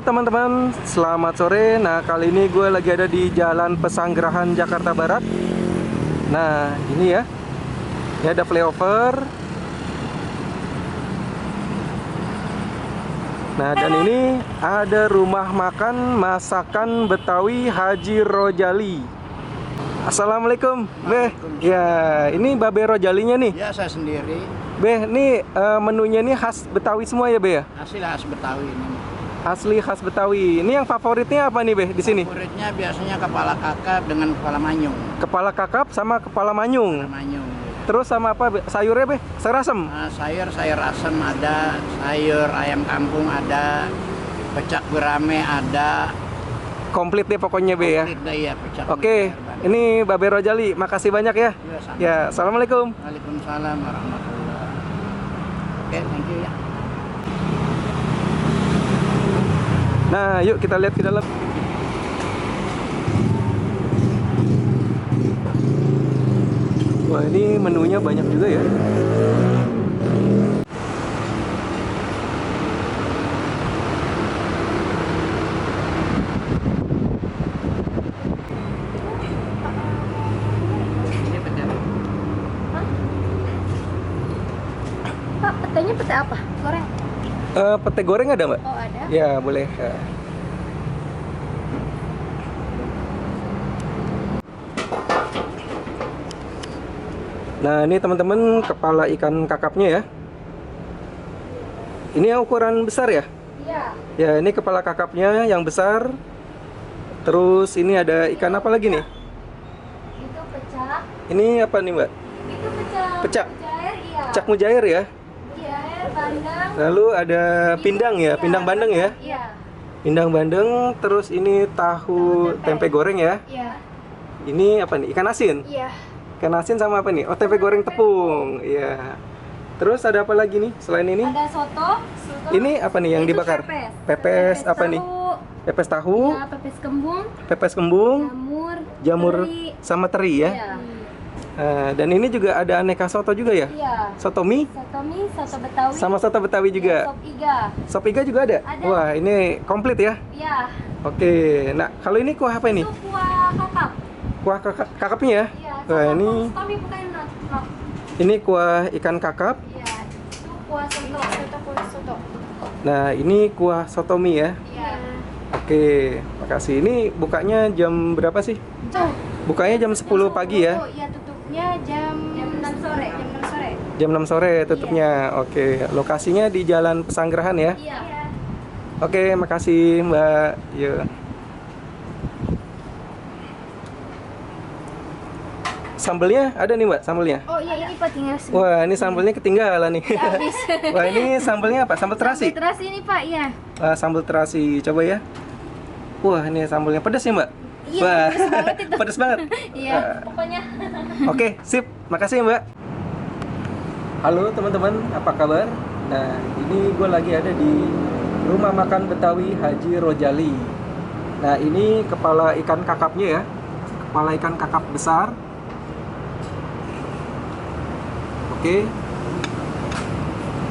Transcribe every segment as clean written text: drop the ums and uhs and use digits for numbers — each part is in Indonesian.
teman-teman, selamat sore. Nah, kali ini gue lagi ada di Jalan Pesanggerahan, Jakarta Barat. Nah, ini ya. Ini ada flyover. Nah, dan ini ada rumah makan masakan Betawi Haji Rojali. Assalamualaikum, Beh. Ya, ini Babe Rojalinya nih. Ya, saya sendiri. Beh, ini menunya ini khas Betawi semua ya, Beh ya? Asli khas Betawi ini. Asli khas Betawi. Ini yang favoritnya apa nih, Beh, di sini? Favoritnya biasanya kepala kakap dengan kepala manyung. Kepala kakap sama kepala manyung. Kepala manyung. Terus sama apa, Beh? Sayurnya, Beh? Sayur asem? Sayur asam ada, sayur ayam kampung ada, pecak gurame ada. Komplit deh pokoknya, Beh ya. Komplit dah, ya, pecak. Oke, ini Babe Rojali. Makasih banyak ya. Ya, assalamualaikum. Waalaikumsalam warahmatullahi. Oke, thank you ya. Nah, yuk kita lihat ke dalam. Wah, ini menunya banyak juga ya. Ini pete apa? Pak, petenya pete apa? Goreng? Pete goreng ada, Mbak? Oh, ada. Ya, boleh. Nah, ini teman-teman kepala ikan kakapnya ya. Ini yang ukuran besar ya? Iya. Ya, ini kepala kakapnya yang besar. Terus ini ada ikan apa lagi nih? Itu pecak. Ini apa nih, Mbak? Itu pecak. Pecak. Mujair, iya. Pecak mujair ya. Mujair, bandeng. Lalu ada pindang ya, Iya, pindang bandeng ya. Iya. Pindang bandeng, terus ini tahu tempe goreng ya. Iya. Ini apa nih? Ikan asin. Iya. Ikan asin sama apa nih? Oh, tempe goreng tepung. Iya. Terus ada apa lagi nih selain ini? Ada soto. Ini apa nih yang Itu dibakar? pepes. Pepes apa nih? tahu. Pepes tahu, Iya, pepes kembung, pepes kembung, jamur, jamur sama teri ya. Iya. Dan ini juga ada aneka soto juga ya? Iya. Soto mie Soto mie, soto Betawi. sama soto Betawi Iya, juga. sop iga. Sop iga juga ada? Ada. Wah, ini komplit ya. Iya. Oke. Nah, kalau ini kuah apa ini? Itu kuah kakap. Kuah kakapnya ya? Iya. Wah, ini Tapi bukan no. ini kuah ikan kakap. Iya. Itu kuah soto. Soto kuah soto. Nah, ini kuah soto mie ya. Iya. Oke, makasih. Ini bukanya jam berapa sih? Tuh. Bukanya jam 10 pagi ya? Iya, tutupnya jam 6 sore. Jam 6 sore. Jam 6 sore tutupnya. Oke, lokasinya di Jalan Pesanggerahan ya? Iya. Oke, makasih Mbak. Yuk. Sambelnya ada nih Mbak, sambelnya. Oh iya, ini Pak tinggal sini. Wah, ini sambelnya ketinggalan nih. Habis. Wah, ini sambelnya apa? Sambal terasi? Terasi ini Pak, iya. Wah, sambal terasi. Coba ya. Wah, ini sambelnya pedas ya Mbak? Iya, Wah, pedas banget itu. pedas banget. Iya, pokoknya. Oke, sip. Makasih ya, Mbak. Halo teman-teman, apa kabar? Nah, ini gue lagi ada di rumah makan Betawi Haji Rojali. Nah, ini kepala ikan kakapnya ya. Kepala ikan kakap besar. Oke.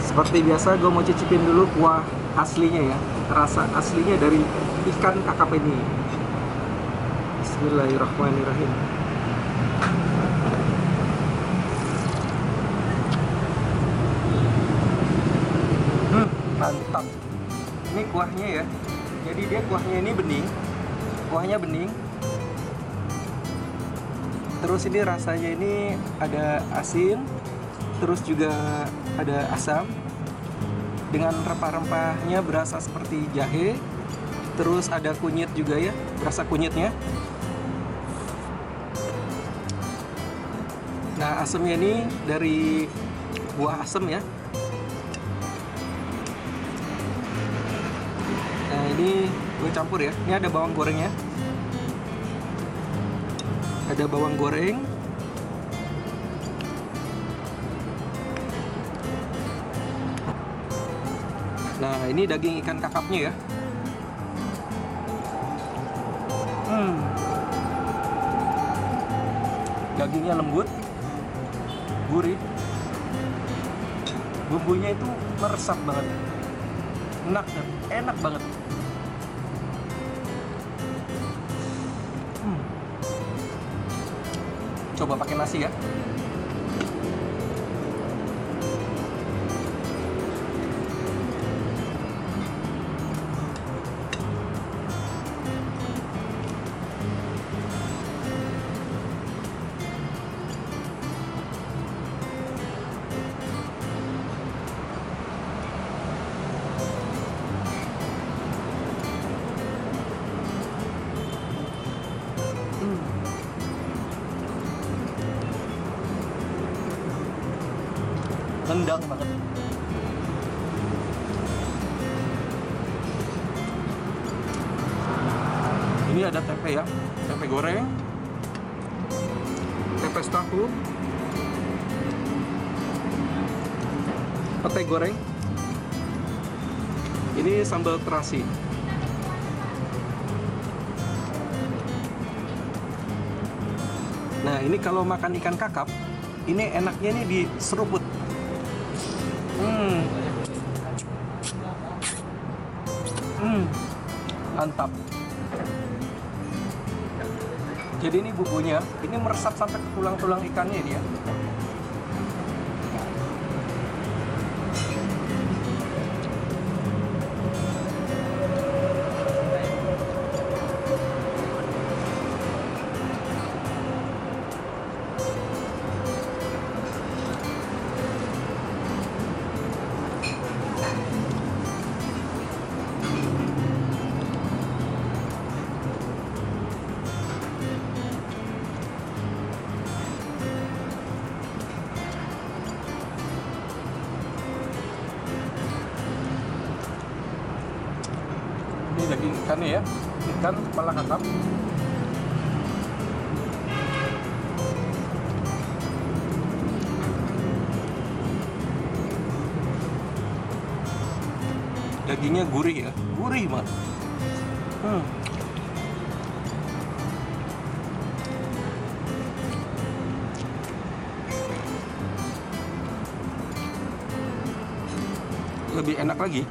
Seperti biasa, gue mau cicipin dulu kuah aslinya ya. Rasa aslinya dari ikan kakap ini. Bismillahirrahmanirrahim. Mantap. Ini kuahnya ya. Jadi dia kuahnya ini bening. Kuahnya bening. Terus ini rasanya ini ada asin, terus juga ada asam. Dengan rempah-rempahnya berasa seperti jahe. Terus ada kunyit juga ya, berasa kunyitnya. Nah, asamnya ini dari buah asam ya. Nah, ini gue campur ya. Ini ada bawang gorengnya. Ada bawang goreng. Nah, ini daging ikan kakapnya ya. Dagingnya lembut, gurih. Bumbunya itu meresap banget. Enak banget. coba pakai nasi ya. Nendang banget. Ini ada tempe ya, tempe goreng, pepes tahu, pete goreng. Ini sambal terasi. Nah, ini kalau makan ikan kakap, ini enaknya nih diseruput. Mantap. Jadi ini bumbunya, ini meresap sampai ke tulang-tulang ikannya dia. Ini daging ikannya ya, ikan kepala kakap. Dagingnya gurih ya, gurih banget. Lebih enak lagi.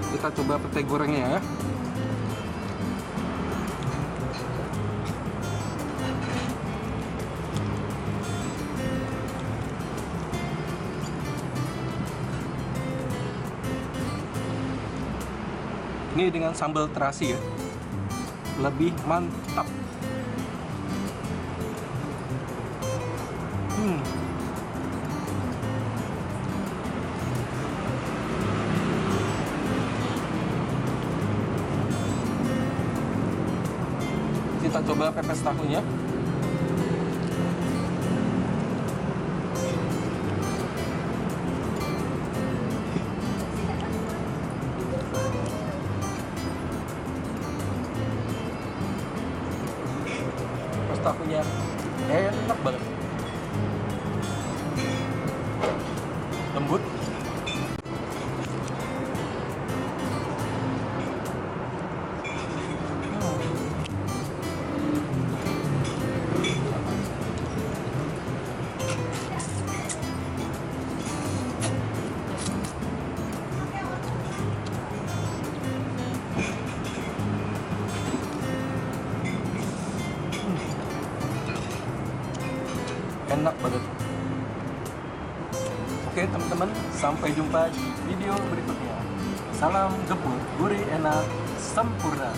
Kita coba pete gorengnya ya. Ini dengan sambal terasi ya, lebih mantap. Kita coba pepes tahunya. Pepes tahunya enak banget, lembut. Enak banget. Oke teman-teman, sampai jumpa di video berikutnya. Salam gepuk, gurih, enak, sempurna.